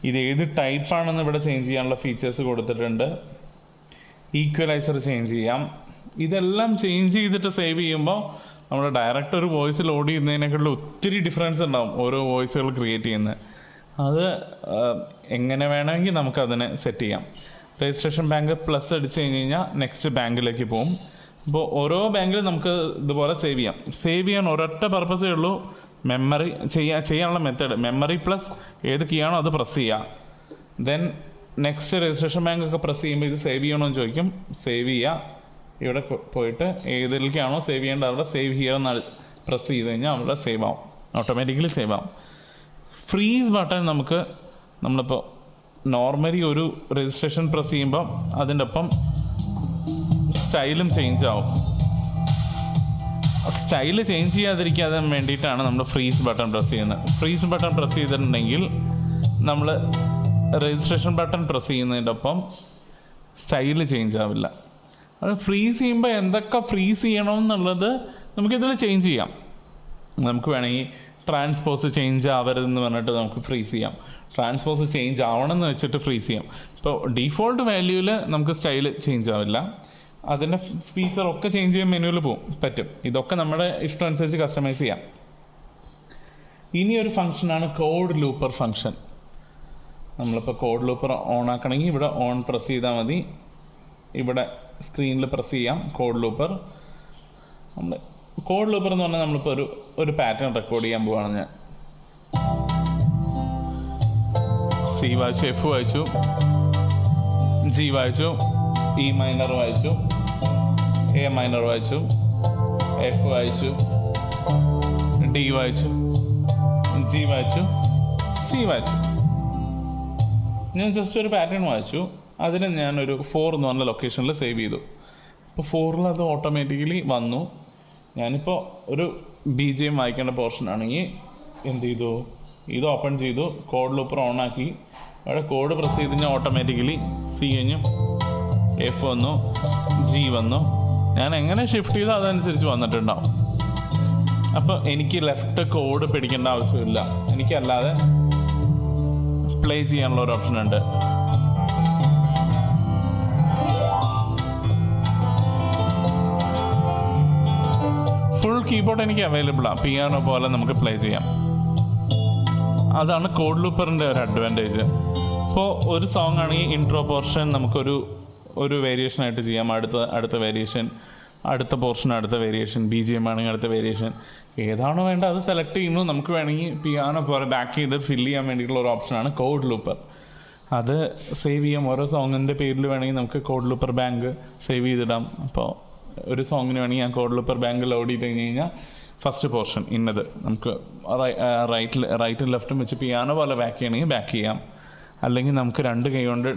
ഇത് ഏത് ടൈപ്പാണെന്ന് ഇവിടെ ചേഞ്ച് ചെയ്യാനുള്ള ഫീച്ചേഴ്സ് കൊടുത്തിട്ടുണ്ട്. ഈക്വലൈസർ ചേഞ്ച് ചെയ്യാം. ഇതെല്ലാം ചേഞ്ച് ചെയ്തിട്ട് സേവ് ചെയ്യുമ്പോൾ നമ്മൾ ഡയറക്റ്റ് ഒരു വോയിസ് ലോഡ് ചെയ്യുന്നതിനേക്കാളും ഒത്തിരി ഡിഫറൻസ് ഉണ്ടാവും ഓരോ വോയിസുകൾ ക്രിയേറ്റ് ചെയ്യുന്നത്. അത് എങ്ങനെ വേണമെങ്കിൽ നമുക്കതിനെ സെറ്റ് ചെയ്യാം. രജിസ്ട്രേഷൻ ബാങ്ക് പ്ലസ് അടിച്ച് കഴിഞ്ഞ് കഴിഞ്ഞാൽ നെക്സ്റ്റ് ബാങ്കിലേക്ക് പോകും. അപ്പോൾ ഓരോ ബാങ്കിലും നമുക്ക് ഇതുപോലെ സേവ് ചെയ്യാം. സേവ് ചെയ്യാൻ ഒരൊറ്റ പർപ്പസേ ഉള്ളൂ, മെമ്മറി ചെയ്യാനുള്ള മെത്തേഡ്. മെമ്മറി പ്ലസ് ഏത് കീ ആണോ അത് പ്രസ് ചെയ്യുക. ദെൻ നെക്സ്റ്റ് രജിസ്ട്രേഷൻ ബാങ്ക് ഒക്കെ പ്രസ് ചെയ്യുമ്പോൾ ഇത് സേവ് ചെയ്യണമെന്ന് ചോദിക്കും. സേവ് ചെയ്യുക. ഇവിടെ പോയിട്ട് ഏതിലേക്കാണോ സേവ് ചെയ്യേണ്ടത് അവിടെ സേവ് ഹിയർ എന്ന് പ്രസ് ചെയ്ത് കഴിഞ്ഞാൽ അവിടെ സേവ് ആവും, ഓട്ടോമാറ്റിക്കലി സേവ് ആവും. ഫ്രീസ് ബട്ടൺ നമ്മളിപ്പോൾ നോർമലി ഒരു രജിസ്ട്രേഷൻ പ്രസ് ചെയ്യുമ്പോൾ അതിൻ്റെ ഒപ്പം സ്റ്റൈലും ചേഞ്ച് ആവും. സ്റ്റൈല് ചേഞ്ച് ചെയ്യാതിരിക്കാതെ വേണ്ടിയിട്ടാണ് നമ്മൾ ഫ്രീസ് ബട്ടൺ പ്രസ് ചെയ്യുന്നത്. ഫ്രീസ് ബട്ടൺ പ്രസ് ചെയ്തിട്ടുണ്ടെങ്കിൽ നമ്മൾ രജിസ്ട്രേഷൻ ബട്ടൺ പ്രസ് ചെയ്യുന്നതിൻ്റെ ഒപ്പം സ്റ്റൈല് ചേഞ്ച് ആവില്ല. അത് ഫ്രീസ് ചെയ്യുമ്പോൾ എന്തൊക്കെ ഫ്രീസ് ചെയ്യണമെന്നുള്ളത് നമുക്കിതിൽ ചേഞ്ച് ചെയ്യാം. നമുക്ക് വേണമെങ്കിൽ ട്രാൻസ്പോസ് ചേഞ്ച് ആവരുതെന്ന് പറഞ്ഞിട്ട് നമുക്ക് ഫ്രീസ് ചെയ്യാം. ട്രാൻസ്പോസ് ചേഞ്ച് ആവണമെന്ന് വെച്ചിട്ട് ഫ്രീസ് ചെയ്യാം. ഇപ്പോൾ ഡീഫോൾട്ട് വാല്യൂവിൽ നമുക്ക് സ്റ്റൈല് ചേഞ്ച് ആവില്ല. അതിൻ്റെ ഫീച്ചറൊക്കെ ചേഞ്ച് ചെയ്യാൻ മെനുവിൽ പറ്റും. ഇതൊക്കെ നമ്മുടെ ഇഷ്ടം അനുസരിച്ച് കസ്റ്റമൈസ് ചെയ്യാം. ഇനിയൊരു ഫംഗ്ഷനാണ് കോഡ് ലൂപ്പർ ഫംഗ്ഷൻ. നമ്മളിപ്പോൾ കോഡ് ലൂപ്പർ ഓൺ ആക്കണമെങ്കിൽ ഇവിടെ ഓൺ പ്രസ് ചെയ്താൽ മതി. ഇവിടെ സ്ക്രീനിൽ പ്രസ് ചെയ്യാം കോഡ് ലൂപ്പർ. നമ്മൾ കോഡ് ലൂപ്പർ എന്ന് പറഞ്ഞാൽ നമ്മളിപ്പോൾ ഒരു പാറ്റേൺ റെക്കോർഡ് ചെയ്യാൻ പോവുകയാണ്. ഞാൻ സി വായിച്ചു, എഫ് വായിച്ചു, ജി വായിച്ചു, ഇ മൈനർ വായിച്ചു, എ മൈനർ വായിച്ചു, എഫ് വായിച്ചു, ഡി വായിച്ചു, ജി വായിച്ചു, സി വായിച്ചു. ഞാൻ ജസ്റ്റ് ഒരു പാറ്റേൺ വായിച്ചു. അതിന് ഞാനൊരു 4 എന്ന് പറഞ്ഞ ലൊക്കേഷനിൽ സേവ് ചെയ്തു. അപ്പോൾ 4-ൽ അത് ഓട്ടോമാറ്റിക്കലി വന്നു. ഞാനിപ്പോൾ ഒരു BGM വായിക്കേണ്ട പോർഷൻ ആണെങ്കിൽ എന്ത് ചെയ്തു, ഇത് ഓപ്പൺ ചെയ്തു, കോഡ് ലൂപ്പർ ഓൺ ആക്കി. അവിടെ കോഡ് പ്രസ് ചെയ്ത് കഴിഞ്ഞാൽ ഓട്ടോമാറ്റിക്കലി സി കഴിഞ്ഞു, എഫ് വന്നു, ജി വന്നു. ഞാൻ എങ്ങനെ ഷിഫ്റ്റ് ചെയ്തോ അതനുസരിച്ച് വന്നിട്ടുണ്ടാവും. അപ്പോൾ എനിക്ക് ലെഫ്റ്റ് കോഡ് പിടിക്കേണ്ട ആവശ്യമില്ല. എനിക്കല്ലാതെ പ്ലേ ചെയ്യാനുള്ള ഒരു ഓപ്ഷൻ ഉണ്ട്. ഫുൾ കീബോർഡ് എനിക്ക് അവൈലബിളാണ്. പിയാനോ പോലെ നമുക്ക് പ്ലേ ചെയ്യാം. അതാണ് കോഡ് ലൂപ്പറിൻ്റെ ഒരു അഡ്വാൻറ്റേജ്. ഇപ്പോൾ ഒരു സോങ് ആണെങ്കിൽ ഇൻട്രോ പോർഷൻ നമുക്കൊരു വേരിയേഷനായിട്ട് ചെയ്യാം. അടുത്ത വേരിയേഷൻ, അടുത്ത പോർഷൻ അടുത്ത വേരിയേഷൻ, BGM ആണെങ്കിൽ അടുത്ത വേരിയേഷൻ, ഏതാണോ വേണ്ടത് അത് സെലക്ട് ചെയ്യുന്നു. നമുക്ക് വേണമെങ്കിൽ പിയാനോ പോലെ ബാക്ക് ചെയ്ത് ഫില്ല് ചെയ്യാൻ വേണ്ടിയിട്ടുള്ള ഒരു ഓപ്ഷനാണ് കോഡ് ലൂപ്പർ. അത് സേവ് ചെയ്യാം. ഓരോ സോങ്ങിൻ്റെ പേരിൽ വേണമെങ്കിൽ നമുക്ക് കോഡ് ലൂപ്പർ ബാങ്ക് സേവ് ചെയ്തിടാം. അപ്പോൾ ഒരു സോങ്ങിന് വേണമെങ്കിൽ ഞാൻ കോഡ് ലൂപ്പർ ബാങ്ക് ലോഡ് ചെയ്ത് കഴിഞ്ഞ് കഴിഞ്ഞാൽ ഫസ്റ്റ് പോർഷൻ ഇന്നത് നമുക്ക് റൈറ്റും ലെഫ്റ്റും വെച്ച് പിയാനോ പോലെ ബാക്ക് ചെയ്യണമെങ്കിൽ ബാക്ക് ചെയ്യാം, അല്ലെങ്കിൽ നമുക്ക് രണ്ട് കൈ കൊണ്ട്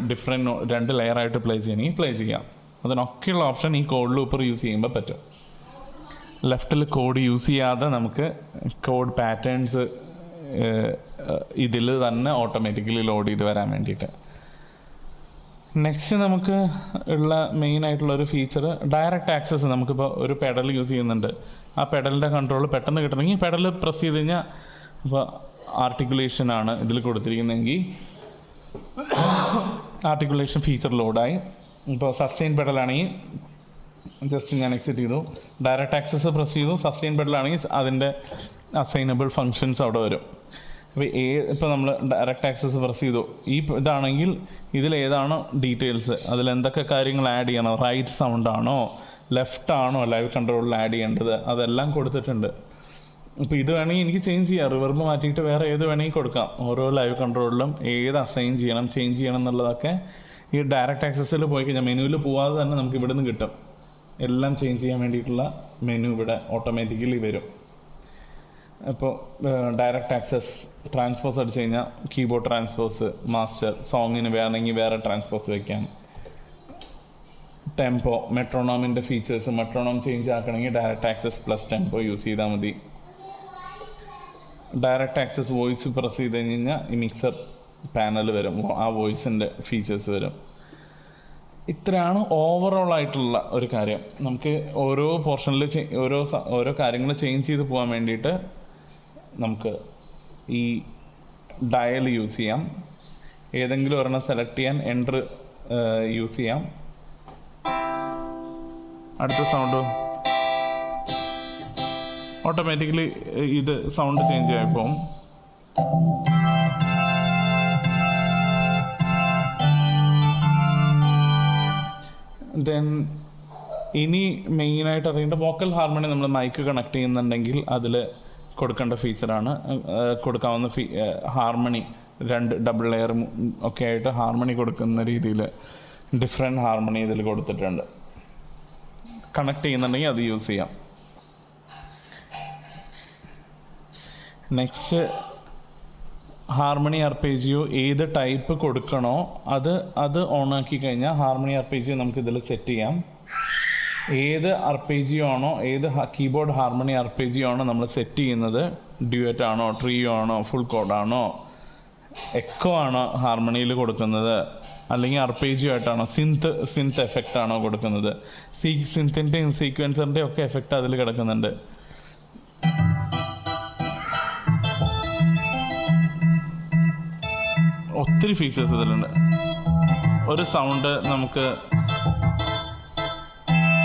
രണ്ട് ലെയറായിട്ട് പ്ലേ ചെയ്യണമെങ്കിൽ പ്ലേ ചെയ്യാം. അതിനൊക്കെയുള്ള ഓപ്ഷൻ ഈ കോഡ് ലൂപ്പർ യൂസ് ചെയ്യുമ്പോൾ പറ്റും. ലെഫ്റ്റിൽ കോഡ് യൂസ് ചെയ്യാതെ നമുക്ക് കോഡ് പാറ്റേൺസ് ഇതിൽ തന്നെ ഓട്ടോമാറ്റിക്കലി ലോഡ് ചെയ്ത് വരാൻ വേണ്ടിയിട്ട്. നെക്സ്റ്റ് നമുക്ക് ഉള്ള മെയിനായിട്ടുള്ളൊരു ഫീച്ചർ ഡയറക്റ്റ് ആക്സസ്. നമുക്കിപ്പോൾ ഒരു പെഡൽ യൂസ് ചെയ്യുന്നുണ്ട്, ആ പെഡലിൻ്റെ കൺട്രോൾ പെട്ടെന്ന് കിട്ടണമെങ്കിൽ പെഡൽ പ്രസ് ചെയ്ത് കഴിഞ്ഞാൽ, ഇപ്പോൾ ആർട്ടിക്കുലേഷനാണ് ഇതിൽ കൊടുത്തിരിക്കുന്നതെങ്കിൽ ആർട്ടിക്കുലേഷൻ ഫീച്ചർ ലോഡായി. ഇപ്പോൾ സസ്റ്റെയിൻ പെഡലാണെങ്കിൽ ജസ്റ്റ് ഞാൻ എക്സിറ്റ് ചെയ്തു, ഡയറക്റ്റ് ആക്സസ് പ്രസ് ചെയ്തു. സസ്റ്റെയിൻ പെഡലാണെങ്കിൽ അതിൻ്റെ അസൈനബിൾ ഫങ്ഷൻസ് അവിടെ വരും. അപ്പോൾ ഇപ്പോൾ നമ്മൾ ഡയറക്റ്റ് ആക്സസ് പ്രസ് ചെയ്തു, ഇതാണെങ്കിൽ ഇതിലേതാണോ ഡീറ്റെയിൽസ്, അതിലെന്തൊക്കെ കാര്യങ്ങൾ ആഡ് ചെയ്യണം, റൈറ്റ് സൗണ്ടാണോ ലെഫ്റ്റാണോ ലൈവ് കൺട്രോളിൽ ആഡ് ചെയ്യേണ്ടത്, അതെല്ലാം കൊടുത്തിട്ടുണ്ട്. ഇപ്പോൾ ഇത് വേണമെങ്കിൽ എനിക്ക് ചേഞ്ച് ചെയ്യാം, റിവർബ് മാറ്റിയിട്ട് വേറെ ഏത് വേണമെങ്കിൽ കൊടുക്കാം. ഓരോ ലൈവ് കൺട്രോളിലും ഏത് അസൈൻ ചെയ്യണം, ചേഞ്ച് ചെയ്യണം എന്നുള്ളതൊക്കെ ഈ ഡയറക്റ്റ് ആക്സസിൽ പോയി കഴിഞ്ഞാൽ മെനുവിൽ പോവാതെ തന്നെ നമുക്ക് ഇവിടെ നിന്ന് കിട്ടും. എല്ലാം ചേഞ്ച് ചെയ്യാൻ വേണ്ടിയിട്ടുള്ള മെനു ഇവിടെ ഓട്ടോമാറ്റിക്കലി വരും. ഇപ്പോൾ ഡയറക്റ്റ് ആക്സസ് ട്രാൻസ്പോസ് അടിച്ച് കഴിഞ്ഞാൽ കീബോർഡ് ട്രാൻസ്പോസ്, മാസ്റ്റർ, സോങ്ങിന് വേണമെങ്കിൽ വേറെ ട്രാൻസ്പോസ് വയ്ക്കാം. ടെമ്പോ, മെട്രോണോമിൻ്റെ ഫീച്ചേഴ്സ്, മെട്രോണോം ചേഞ്ച് ആക്കണമെങ്കിൽ direct access plus tempo use ചെയ്താൽ മതി. ഡയറക്റ്റ് ആക്സസ് വോയിസ് പ്രസ് ചെയ്ത് കഴിഞ്ഞാൽ ഈ മിക്സർ പാനൽ വരും, ആ വോയിസിൻ്റെ ഫീച്ചേഴ്സ് വരും. ഇത്രയാണ് ഓവറോൾ ആയിട്ടുള്ള ഒരു കാര്യം. നമുക്ക് ഓരോ പോർഷനിൽ ഓരോ കാര്യങ്ങൾ ചേഞ്ച് ചെയ്ത് പോകാൻ വേണ്ടിയിട്ട് നമുക്ക് ഈ ഡയൽ യൂസ് ചെയ്യാം. ഏതെങ്കിലും ഒരെണ്ണം സെലക്ട് ചെയ്യാൻ എൻ്റർ യൂസ് ചെയ്യാം. അടുത്ത സൗണ്ട് ഓട്ടോമാറ്റിക്കലി ഇത് സൗണ്ട് ചേഞ്ച് ആയിപ്പോവും. ദെൻ ഇനി മെയിനായിട്ട് അറിയേണ്ട വോക്കൽ ഹാർമണി. നമ്മൾ മൈക്ക് കണക്ട് ചെയ്യുന്നുണ്ടെങ്കിൽ അതിൽ കൊടുക്കേണ്ട ഫീച്ചറാണ്. കൊടുക്കാവുന്ന ഹാർമണി, രണ്ട് ഡബിൾ ലെയർ ഒക്കെ ആയിട്ട് ഹാർമണി കൊടുക്കുന്ന രീതിയിൽ ഡിഫറെൻറ്റ് ഹാർമണി ഇതിൽ കൊടുത്തിട്ടുണ്ട്. കണക്ട് ചെയ്യുന്നുണ്ടെങ്കിൽ അത് യൂസ് ചെയ്യാം. നെക്സ്റ്റ് ഹാർമണി അർപേജിയോ ഏത് ടൈപ്പ് കൊടുക്കണോ അത് ഓണാക്കി കഴിഞ്ഞാൽ ഹാർമണി അർപേജിയോ നമുക്കിതിൽ സെറ്റ് ചെയ്യാം. ഏത് അർപേജിയോ ആണോ, ഏത് കീബോർഡ് ഹാർമണി അർപേജിയോ ആണോ നമ്മൾ സെറ്റ് ചെയ്യുന്നത്, ഡ്യുവറ്റ് ആണോ, ട്രിയോ ആണോ, ഫുൾ കോഡാണോ, എക്കോ ആണോ ഹാർമണിയിൽ കൊടുക്കുന്നത്, അല്ലെങ്കിൽ അർപേജിയോ ആയിട്ടാണോ, സിന്ത് എഫക്റ്റ് ആണോ കൊടുക്കുന്നത്, സിന്തിൻ്റെയും സീക്വൻസറിൻ്റെയും ഒക്കെ എഫക്റ്റ് അതിൽ കിടക്കുന്നുണ്ട്. ഒത്തിരി ഫീച്ചേഴ്സ് ഇതിലുണ്ട്. ഒരു സൗണ്ട് നമുക്ക്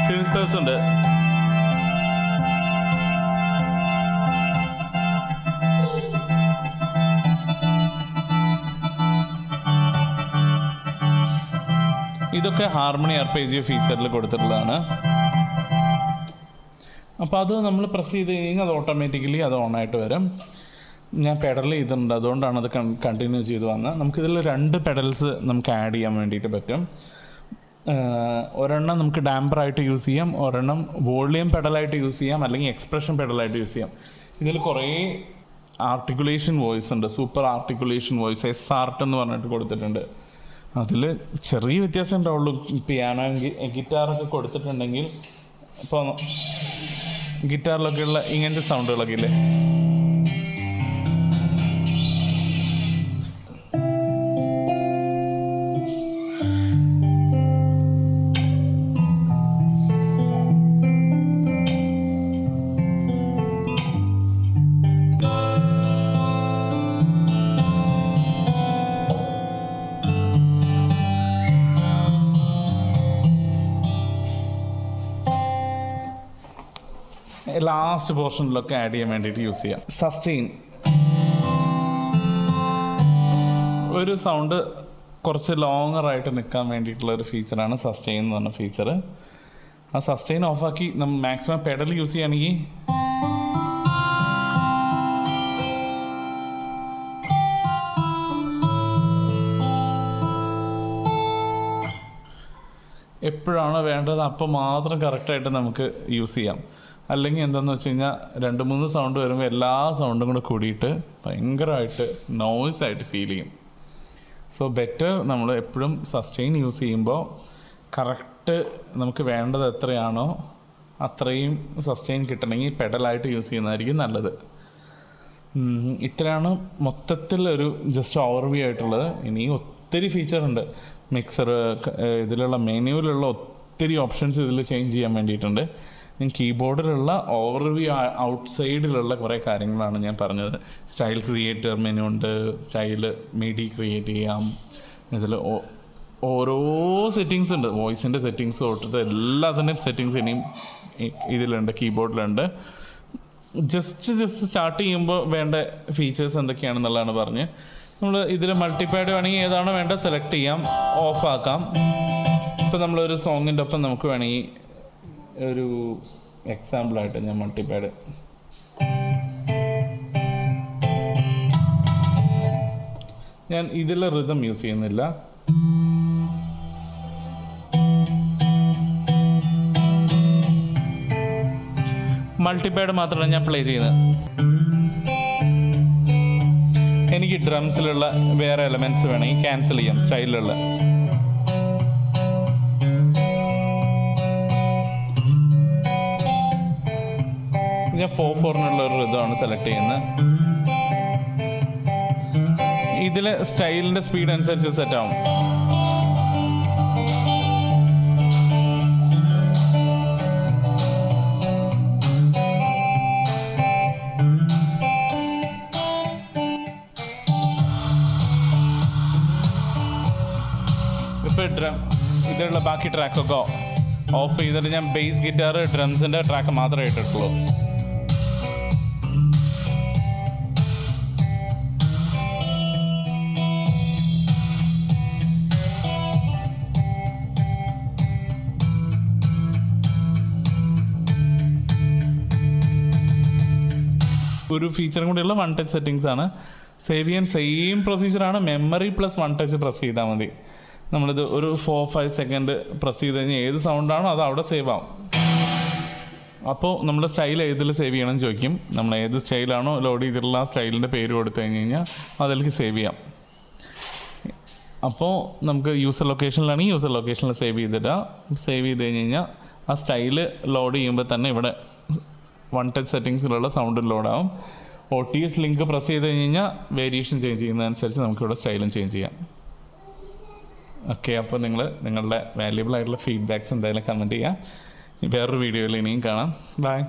ഫിൽറ്റേഴ്സ് ഉണ്ട്. ഇതൊക്കെ ഹാർമണി അർപേജിയോ ഫീച്ചറിൽ കൊടുത്തിട്ടുള്ളതാണ്. അപ്പോൾ അത് നമ്മൾ പ്രസ് ചെയ്ത് കഴിഞ്ഞാൽ അത് ഓട്ടോമാറ്റിക്കലി അത് ഓണായിട്ട് വരും. ഞാൻ പെഡൽ ചെയ്തിട്ടുണ്ട്, അതുകൊണ്ടാണ് അത് കണ്ടിന്യൂ ചെയ്ത് വന്നത്. നമുക്കിതിൽ 2 പെഡൽസ് നമുക്ക് ആഡ് ചെയ്യാൻ വേണ്ടിയിട്ട് പറ്റും. ഒരെണ്ണം നമുക്ക് ഡാമ്പറായിട്ട് യൂസ് ചെയ്യാം, ഒരെണ്ണം വോളിയം പെഡലായിട്ട് യൂസ് ചെയ്യാം, അല്ലെങ്കിൽ എക്സ്പ്രഷൻ പെഡലായിട്ട് യൂസ് ചെയ്യാം. ഇതിൽ കുറേ ആർട്ടിക്കുലേഷൻ വോയിസ് ഉണ്ട്. സൂപ്പർ ആർട്ടിക്കുലേഷൻ വോയിസ് SART എന്ന് പറഞ്ഞിട്ട് കൊടുത്തിട്ടുണ്ട്. അതിൽ ചെറിയ വ്യത്യാസം ഉണ്ടാവുള്ളൂ. പിയാനോ, ഗിറ്റാറൊക്കെ കൊടുത്തിട്ടുണ്ടെങ്കിൽ, ഇപ്പോൾ ഗിറ്റാറിലൊക്കെയുള്ള ഇങ്ങനത്തെ സൗണ്ടുകളൊക്കെ ഇല്ലേ, ലാസ്റ്റ് പോർഷനിലൊക്കെ ആഡ് ചെയ്യാൻ വേണ്ടിയിട്ട് യൂസ് ചെയ്യാം. സസ്റ്റെയിൻ, ഒരു സൗണ്ട് കുറച്ച് ലോങ്ങറായിട്ട് നിൽക്കാൻ വേണ്ടിയിട്ടുള്ള ഒരു ഫീച്ചറാണ് സസ്റ്റെയിൻ എന്ന് പറഞ്ഞ ഫീച്ചർ. ആ സസ്റ്റെയിൻ ഓഫാക്കി നമ്മൾ മാക്സിമം പെഡൽ യൂസ് ചെയ്യുകയാണെങ്കിൽ എപ്പോഴാണോ വേണ്ടത് അപ്പോൾ മാത്രം കറക്റ്റായിട്ട് നമുക്ക് യൂസ് ചെയ്യാം. അല്ലെങ്കിൽ എന്താണെന്ന് വെച്ച് കഴിഞ്ഞാൽ 2-3 സൗണ്ട് വരുമ്പോൾ എല്ലാ സൗണ്ടും കൂടെ കൂടിയിട്ട് ഭയങ്കരമായിട്ട് നോയ്സായിട്ട് ഫീൽ ചെയ്യും. സോ ബെറ്റർ നമ്മൾ എപ്പോഴും സസ്റ്റെയിൻ യൂസ് ചെയ്യുമ്പോൾ കറക്റ്റ് നമുക്ക് വേണ്ടത് എത്രയാണോ അത്രയും സസ്റ്റെയിൻ കിട്ടണമെങ്കിൽ പെഡലായിട്ട് യൂസ് ചെയ്യുന്നതായിരിക്കും നല്ലത്. ഇത്രയാണ് മൊത്തത്തിൽ ഒരു ജസ്റ്റ് ഓവർവ്യൂ ആയിട്ടുള്ളത്. ഇനിയും ഒത്തിരി ഫീച്ചറുണ്ട്. മിക്സർ, ഇതിലുള്ള മെനുവിലുള്ള ഒത്തിരി ഓപ്ഷൻസ് ഇതിൽ ചേഞ്ച് ചെയ്യാൻ വേണ്ടിയിട്ടുണ്ട്. കീബോർഡിലുള്ള ഓവർവ്യൂ ഔട്ട്സൈഡിലുള്ള കുറേ കാര്യങ്ങളാണ് ഞാൻ പറഞ്ഞത്. സ്റ്റൈൽ ക്രിയേറ്റർ മെനു ഉണ്ട്, സ്റ്റൈല് മിഡി ക്രിയേറ്റ് ചെയ്യാം. ഇതിൽ ഓരോ സെറ്റിങ്സ് ഉണ്ട്, വോയിസിൻ്റെ സെറ്റിങ്സ് തൊട്ടിട്ട് എല്ലാത്തിൻ്റെയും സെറ്റിങ്സ് ഇനിയും ഇതിലുണ്ട്, കീബോർഡിലുണ്ട്. ജസ്റ്റ് സ്റ്റാർട്ട് ചെയ്യുമ്പോൾ വേണ്ട ഫീച്ചേഴ്സ് എന്തൊക്കെയാണെന്നുള്ളതാണ് പറഞ്ഞ്. നമ്മൾ ഇതിൽ മൾട്ടിപാഡ് വേണമെങ്കിൽ ഏതാണോ വേണ്ടത് സെലക്ട് ചെയ്യാം, ഓഫാക്കാം. ഇപ്പോൾ നമ്മളൊരു സോങ്ങിൻ്റെ ഒപ്പം നമുക്ക് വേണമെങ്കിൽ ഒരു എക്സാമ്പിളായിട്ട് ഞാൻ മൾട്ടിപാഡ് ഞാൻ ഇതിൽ റിതം യൂസ് ചെയ്യുന്നില്ല. മൾട്ടിപാഡ് മാത്രമാണ് ഞാൻ പ്ലേ ചെയ്യുന്നത്. എനിക്ക് ഡ്രംസിലുള്ള വേറെ എലമെൻറ്റ്സ് വേണമെങ്കിൽ ക്യാൻസൽ ചെയ്യാം. സ്റ്റൈലിലുള്ള ഞാൻ 4/4 ഒരു റിതമാണ് സെലക്ട് ചെയ്യുന്നത്. ഇതിൽ സ്റ്റൈലിൻ്റെ സ്പീഡ് അനുസരിച്ച് സെറ്റാവും. ഇപ്പോൾ ഇതിലുള്ള ബാക്കി ട്രാക്കൊക്കെ ഓഫ് ചെയ്തിട്ട് ഞാൻ ബേസ് ഗിറ്റാർ, ഡ്രംസിൻ്റെ ട്രാക്ക് മാത്രമേ ഇട്ടിട്ടുള്ളൂ. ഒരു ഫീച്ചറും കൂടിയുള്ള 1 ടച്ച് സെറ്റിങ്സ് ആണ്. സേവ് ചെയ്യാൻ സെയിം പ്രൊസീജിയറാണ്. മെമ്മറി പ്ലസ് 1 ടച്ച് പ്രസ് ചെയ്താൽ മതി. നമ്മളിത് ഒരു 4-5 സെക്കൻഡ് പ്രസ് ചെയ്ത് കഴിഞ്ഞാൽ ഏത് സൗണ്ടാണോ അത് അവിടെ സേവ് ആവും. അപ്പോൾ നമ്മൾ സ്റ്റൈൽ ഏതിൽ സേവ് ചെയ്യണമെന്ന് ചോദിക്കും. നമ്മൾ ഏത് സ്റ്റൈലാണോ ലോഡ് ചെയ്തിട്ടുള്ള ആ സ്റ്റൈലിൻ്റെ പേര് കൊടുത്തു കഴിഞ്ഞ് കഴിഞ്ഞാൽ അതിലേക്ക് സേവ് ചെയ്യാം. അപ്പോൾ നമുക്ക് യൂസർ ലൊക്കേഷനിലാണെങ്കിൽ യൂസർ ലൊക്കേഷനിൽ സേവ് ചെയ്തിടുക. സേവ് ചെയ്ത് കഴിഞ്ഞ് കഴിഞ്ഞാൽ ആ സ്റ്റൈല് ലോഡ് ചെയ്യുമ്പോൾ തന്നെ ഇവിടെ 1 ടച്ച് സെറ്റിങ്സിലുള്ള സൗണ്ട് ലോഡാവും. OTS ലിങ്ക് പ്രസ് ചെയ്ത് കഴിഞ്ഞ് കഴിഞ്ഞാൽ വേരിയേഷൻ ചേഞ്ച് ചെയ്യുന്നതനുസരിച്ച് നമുക്കിവിടെ സ്റ്റൈലും ചേഞ്ച് ചെയ്യാം. ഓക്കെ, അപ്പോൾ നിങ്ങളുടെ വാല്യുബിൾ ആയിട്ടുള്ള ഫീഡ്ബാക്ക്സ് എന്തായാലും കമൻറ്റ് ചെയ്യുക. വേറൊരു വീഡിയോയിൽ ഇനിയും കാണാം. ബൈ.